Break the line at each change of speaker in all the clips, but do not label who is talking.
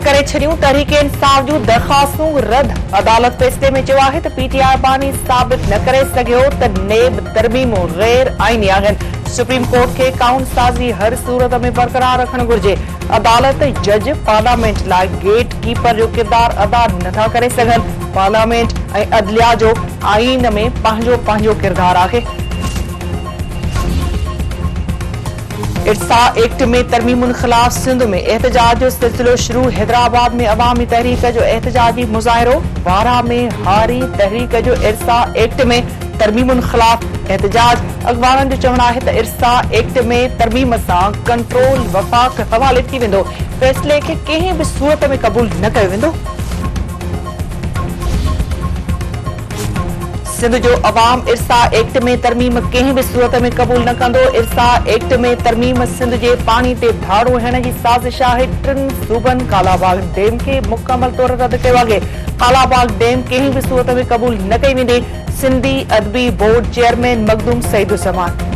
करे छड़ियों तहरीक इंसाफ जूं दरखास्तूं रद्द। अदालत फैसले में चयो आहे त पीटीआई बानी साबित न करे सघियो त नेब तरमीमूं गैर आईनी आहिनि। सुप्रीम कोर्ट के कानून साज़ी हर सूरत में बरकरार रखण घुर्जे। अदालत जज पार्लियामेंट लाइ गेट कीपर जो किरदार अदा नथा करे सघनि। पार्लियामेंट ऐं अदलिया जो आईन में पंहिंजो किरदार आहे। इर्सा एक्ट में तरमीमुनि खिलाफ सिंध में एहतजाज जो सिलसिलो शुरू। हैदराबाद में अवामी तहरीक जो एहतजाजी मुज़ाहिरो। वारा में हारी तहरीक जो इर्सा एक्ट में तरमीमुनि खिलाफ एहतजाज। अखबारनि जो चवणु आहे त इर्सा एक्ट में तरमीम सां कंट्रोल वफ़ाक़ हवाले थी वेंदो। फैसले खे कंहिं बि सूरत में क़बूल न कयो वेंदो। सिंध जो अवाम इर्सा एक्ट में तरमीम कंहिं बि सूरत में क़बूल न कंदो। इर्सा एक्ट में तरमीम सिंध जे पाणी ते धाड़ो हणण जी साज़िश आहे। 3 सूबनि कालाबाग डैम खे मुकमल तौर रद्द कयो आहे। कालाबाग डैम कंहिं बि सूरत में क़बूल न कई वेंदी। सिंधी अदबी बोर्ड चेयरमैन मखदूम सईदुज़्ज़मान।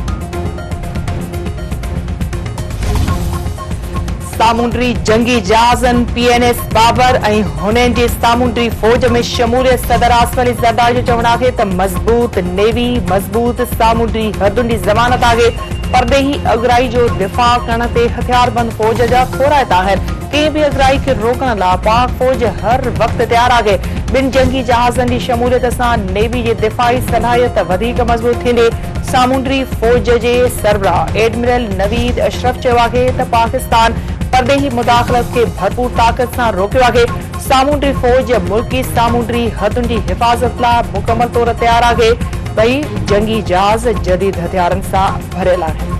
सामुंडी जंगी जहाज़नि PNS बाबर ऐं हुननि जी सामुंडी फौज में शमूलियत। सदर आसिफ अली ज़रदारी जो चवणु आहे त मज़बूत नेवी मज़बूत सामुंडी हदुनि जी ज़मानत आहे। परदेही अगराई जो दिफ़ा करण ते हथियारबंद फौज जा खोराइता आहिनि। कंहिं बि अगराई खे रोकण लाइ पाक फौज हर वक़्तु तयार आहे। ॿिनि जंगी जहाज़नि जी शमूलियत सां नेवी जी दिफ़ाई सलाहियत वधीक मज़बूत थींदी। सामुंडी फौज जे सरबराह एडमिरल नवीद अशरफ चयो आहे त पाकिस्तान परदेही मुदाख़लत के भरपूर ताकत सां रोकियो आहे। सामुंडी फौज मुल्की सामुंडी हदुनि जी हिफ़ाज़त लाइ मुकमल तौर तयार आहे। ॿई जंगी जहाज़ जदीद हथियारनि सां भरियल आहिनि।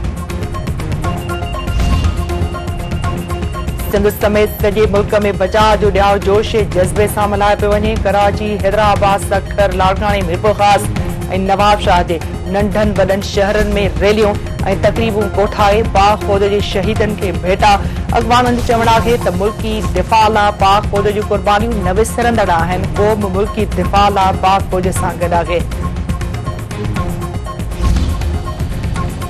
सिंध समेत सॼे मुल्क में बचाव जो ॾियाव जोश जज़्बे सां मल्हायो पियो वञे। कराची हैदराबाद सखर लाड़कानी मिरपुर ख़ास ऐं नवाबशाह जे नंढनि वॾनि शहरनि में रैलियूं ऐं तक़रीबूं कोठाए पाक फौज जे शहीदनि खे भेटा। अखबारनि जो चवणु आहे त मुल्की दिफ़ा लाइ पाक फौज जूं क़ुर्बानियूं न विसरंदड़ आहिनि। क़ौम मुल्की दिफ़ा लाइ पाक फौज सां गॾु आहे।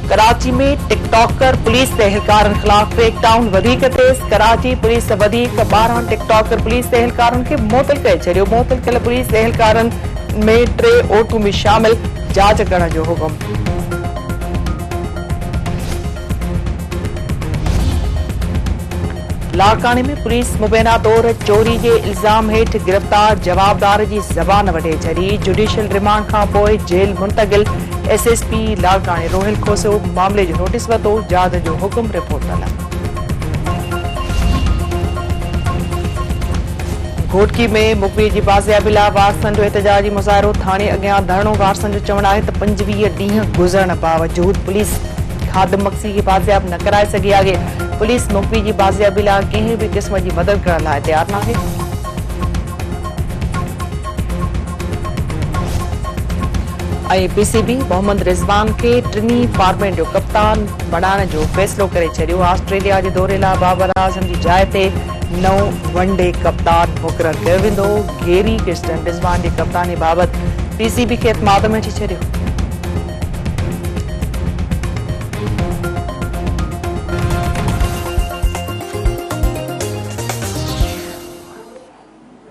कराची में टिकटॉकर पुलिस एहलकारनि ख़िलाफ़ क्रैकडाउन वधीक तेज़। कराची पुलिस वधीक 12 टिकटॉकर पुलिस एहलकारनि खे मुअतल करे छॾियो। मुअतल कयल पुलिस एहलकारनि में 3 ओटू में शामिल। जांच करण जो हुकुम। लाड़कानी में पुलिस मुबैना तौर चोरी के इल्ज़ाम हेठ गिरफ्तार जवाबदार जी ज़बान वढे छॾी। जुडिशियल रिमांड खां पोइ जेल मुंतक़िल। SSP लाड़कानी रोहिल खोसो मामले जो नोटिस वरितो। जांच जो हुकुम रिपोर्ट तलब। घोटकी में मुखबिर जी बाज़ियाबी लाइ वारसनि जो एहतजाजी मुज़ाहिरो। थाणे अॻियां धरणो। वारसनि जो चवणु आहे त 25 ॾींहं गुज़रण बावजूद पुलिस खादिम मक्सी खे बाज़ियाब न कराए सघी आहे। पुलिस मुखबिर जी बाज़ियाबी लाइ कंहिं बि क़िस्म जी मदद करण लाइ तयार नाहे। ऐं PCB मोहम्मद रिज़वान खे टिनी फॉर्मेट जो कप्तान बणाइण जो फ़ैसिलो करे छॾियो। ऑस्ट्रेलिया जे दौरे लाइ बाबर आज़म जी जाइ ते नओं वनडे कप्तान मुक़ररु कयो वेंदो। गेरी क्रिस्टन रिज़वान जी कप्तानी बाबति PCB खे एतमाद में अची छॾियो।